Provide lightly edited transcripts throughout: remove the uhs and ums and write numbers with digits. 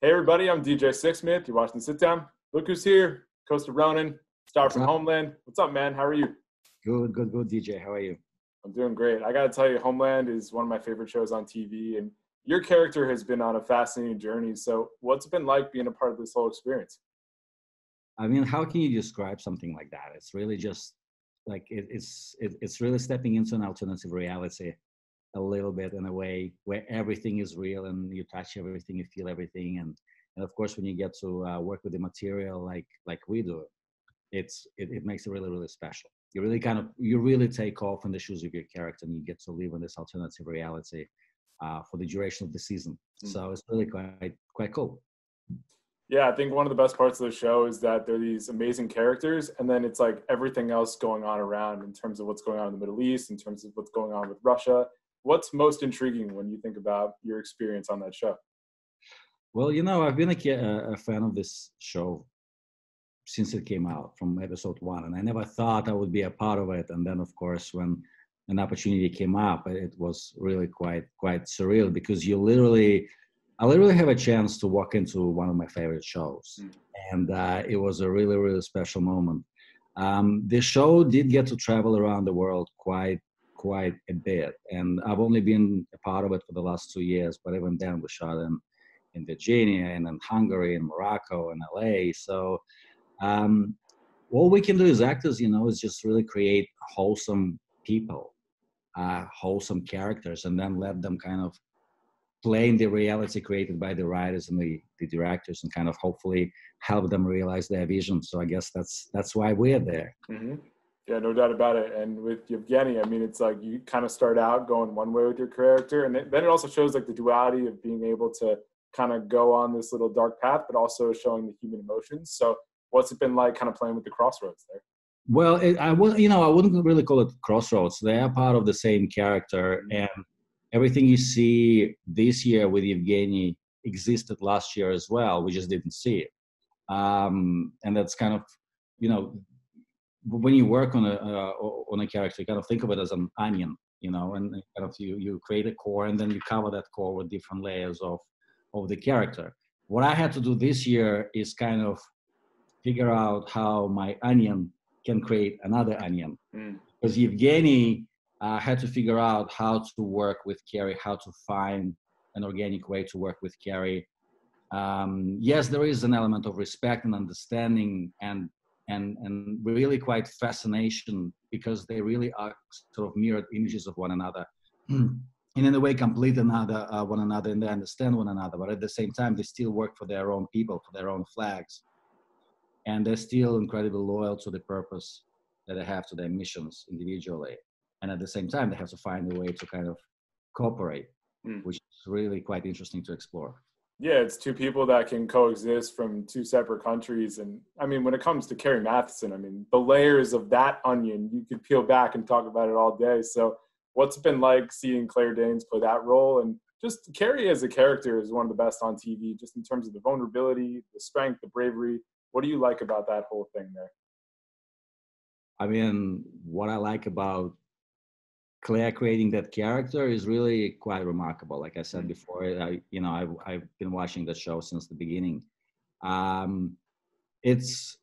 Hey everybody, I'm DJ Sixsmith. You're watching Sit Down. Look who's here. Costa Ronin, star What's from up? Homeland. What's up, man? How are you? Good, DJ. How are you? I'm doing great. I gotta tell you, Homeland is one of my favorite shows on TV, and your character has been on a fascinating journey. So, what's it been like being a part of this whole experience? I mean, how can you describe something like that? It's really just like it's really stepping into an alternative reality a little bit in a way where everything is real and you touch everything, you feel everything, and of course when you get to work with the material like we do, it makes it really special. You really take off in the shoes of your character and you get to live in this alternative reality for the duration of the season. Hmm. So it's really quite cool. Yeah, I think one of the best parts of the show is that they're these amazing characters, and then it's like everything else going on around in terms of what's going on in the Middle East, in terms of what's going on with Russia. What's most intriguing when you think about your experience on that show? Well, I've been a fan of this show since it came out from episode one, and I never thought I would be a part of it. And then, of course, when an opportunity came up, it was really quite surreal because I literally have a chance to walk into one of my favorite shows, Hmm. and it was a really special moment. The show did get to travel around the world quite a bit, and I've only been a part of it for the last 2 years. But even then, we shot in Virginia and in Hungary and Morocco and LA. So um, all we can do as actors, is just really create wholesome people, wholesome characters, and then let them kind of play in the reality created by the writers and the directors, and kind of hopefully help them realize their vision. So I guess that's why we're there. Hmm. Yeah, no doubt about it. And with Yevgeny, I mean, it's like you kind of start out going one way with your character, and then it also shows like the duality of being able to kind of go on this little dark path, but also showing the human emotions. So, what's it been like, kind of playing with the crossroads there? Well, I wouldn't really call it crossroads. They are part of the same character, and everything you see this year with Evgeny existed last year as well. We just didn't see it, and that's kind of, you know, when you work on a character, you kind of think of it as an onion, and kind of you create a core, and then you cover that core with different layers of the character. What I had to do this year is kind of figure out how my onion can create another onion. Mm. Because Evgeny had to figure out how to work with Carrie, how to find an organic way to work with Carrie. Yes, there is an element of respect and understanding and really quite fascination, because they really are sort of mirrored images of one another. And in a way complete one another, and they understand one another, but at the same time they still work for their own people, for their own flags, and they're still incredibly loyal to the purpose that they have, to their missions individually, and at the same time they have to find a way to kind of cooperate, Mm. which is really quite interesting to explore. Yeah, it's two people that can coexist from two separate countries. And I mean, when it comes to Carrie Matheson, I mean, the layers of that onion, you could peel back and talk about it all day. So, what's it been like seeing Claire Danes play that role? And just Carrie as a character is one of the best on TV, just in terms of the vulnerability, the strength, the bravery. What do you like about that whole thing there? I mean, what I like about Claire creating that character is really quite remarkable. Like I said Mm. before, I've been watching the show since the beginning. Um, it's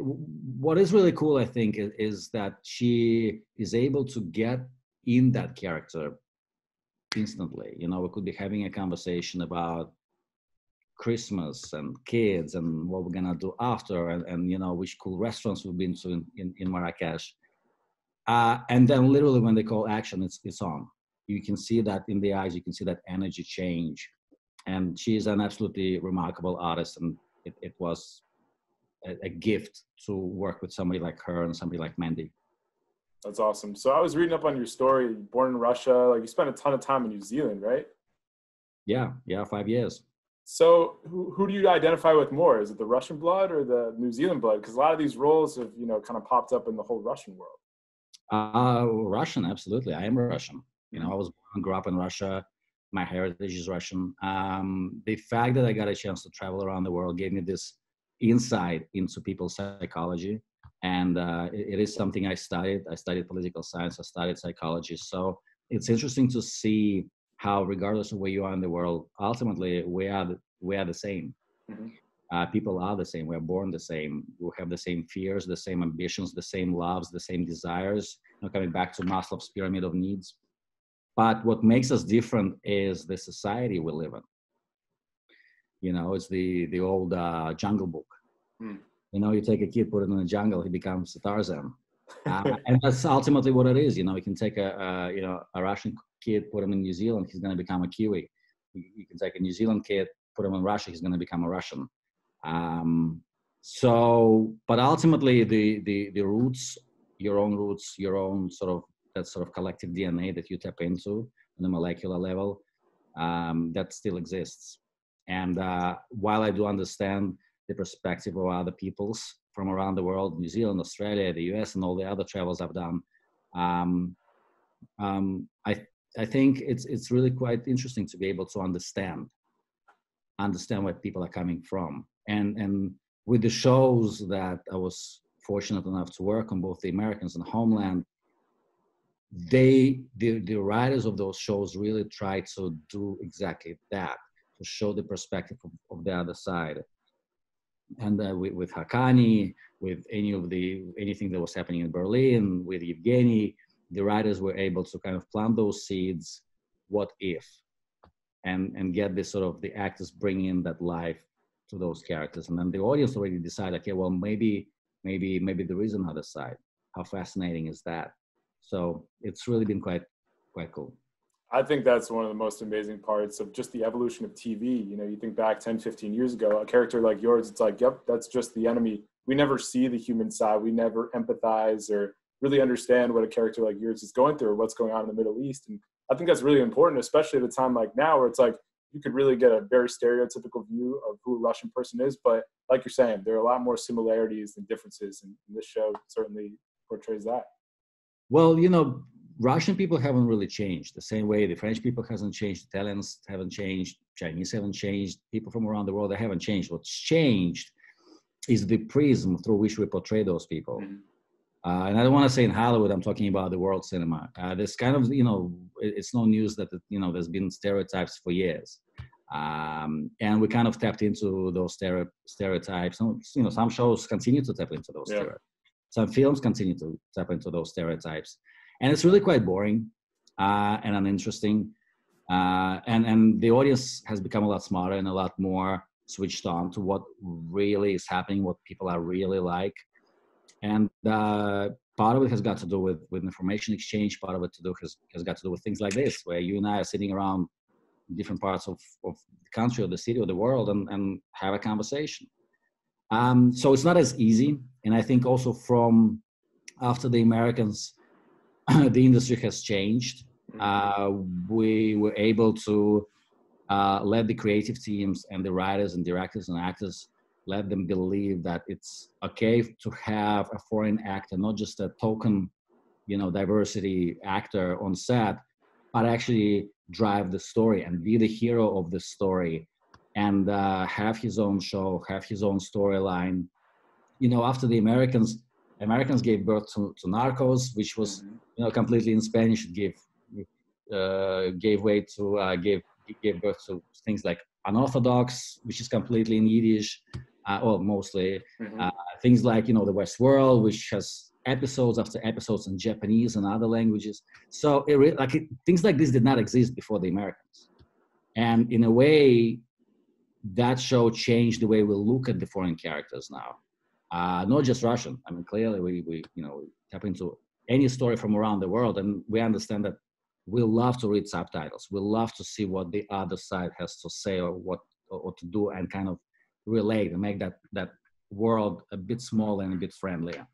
what is really cool, I think, is that she is able to get in that character instantly. We could be having a conversation about Christmas and kids and what we're gonna do after, and which cool restaurants we've been to in Marrakesh. And then literally when they call action, it's on. You can see that in the eyes, you can see that energy change. And she is an absolutely remarkable artist. And it was a gift to work with somebody like her and somebody like Mandy. That's awesome. So, I was reading up on your story. Born in Russia, like you spent a ton of time in New Zealand, right? Yeah, 5 years. So, who do you identify with more? Is it the Russian blood or the New Zealand blood? Because a lot of these roles have, kind of popped up in the whole Russian world. Russian, absolutely. I am Russian. Mm-hmm. I was born and grew up in Russia. My heritage is Russian. The fact that I got a chance to travel around the world gave me this insight into people's psychology. And it is something I studied. I studied political science. I studied psychology. So it's interesting to see how, regardless of where you are in the world, ultimately we are we are the same. Mm-hmm. People are the same. We are born the same. We have the same fears, the same ambitions, the same loves, the same desires. Coming back to Maslow's pyramid of needs. But what makes us different is the society we live in. It's the old Jungle Book. Mm. You take a kid, put it in the jungle, he becomes a Tarzan. And that's ultimately what it is. You can take a Russian kid, put him in New Zealand, he's going to become a Kiwi. You can take a New Zealand kid, put him in Russia, he's going to become a Russian. But ultimately the roots, your own sort of, that sort of collective DNA that you tap into on a molecular level, that still exists. And while I do understand the perspective of other peoples from around the world, New Zealand, Australia, the US, and all the other travels I've done, I think it's really quite interesting to be able to understand where people are coming from. And with the shows that I was fortunate enough to work on, both the Americans and Homeland, the writers of those shows really try to do exactly that, to show the perspective of the other side. And with Haqqani, with anything that was happening in Berlin, with Evgeny, the writers were able to kind of plant those seeds, what if, and get this sort of, the actors bring in that life to those characters. And then the audience already decide, okay, well, maybe there is another side. How fascinating is that? So it's really been quite cool. I think that's one of the most amazing parts of just the evolution of TV. You think back 10, 15 years ago, a character like yours, it's like, yep, that's just the enemy. We never see the human side. We never empathize or really understand what a character like yours is going through or what's going on in the Middle East. And I think that's really important, especially at a time like now, where it's like, you could really get a very stereotypical view of who a Russian person is. But like you're saying, there are a lot more similarities than differences. And this show certainly portrays that. Well, Russian people haven't really changed the same way the French people hasn't changed, Italians haven't changed, Chinese haven't changed, people from around the world, they haven't changed. What's changed is the prism through which we portray those people. Mm-hmm. And I don't want to say in Hollywood, I'm talking about the world cinema. There's kind of, it's no news that, there's been stereotypes for years. And we kind of tapped into those stereotypes. Some shows continue to tap into those stereotypes. Some films continue to tap into those stereotypes. And it's really quite boring and uninteresting. And the audience has become a lot smarter and a lot more switched on to what really is happening, what people are really like. And part of it has got to do with information exchange. Part of it has got to do with things like this, where you and I are sitting around different parts of the country or the city or the world and have a conversation. So it's not as easy. And I think also from after the Americans, the industry has changed. We were able to let the creative teams and the writers and directors and actors, let them believe that it's okay to have a foreign actor, not just a token, diversity actor on set, but actually drive the story and be the hero of the story and have his own show, have his own storyline. After the Americans gave birth to Narcos, which was, completely in Spanish. It gave birth to things like Unorthodox, which is completely in Yiddish, or mostly. Things like, The West World, which has episodes after episodes in Japanese and other languages. So things like this did not exist before the Americans. And in a way, that show changed the way we look at the foreign characters now. Not just Russian. I mean, clearly we tap into any story from around the world, and we understand that we love to read subtitles. We love to see what the other side has to say or to do, and kind of relate and make that world a bit smaller and a bit friendlier.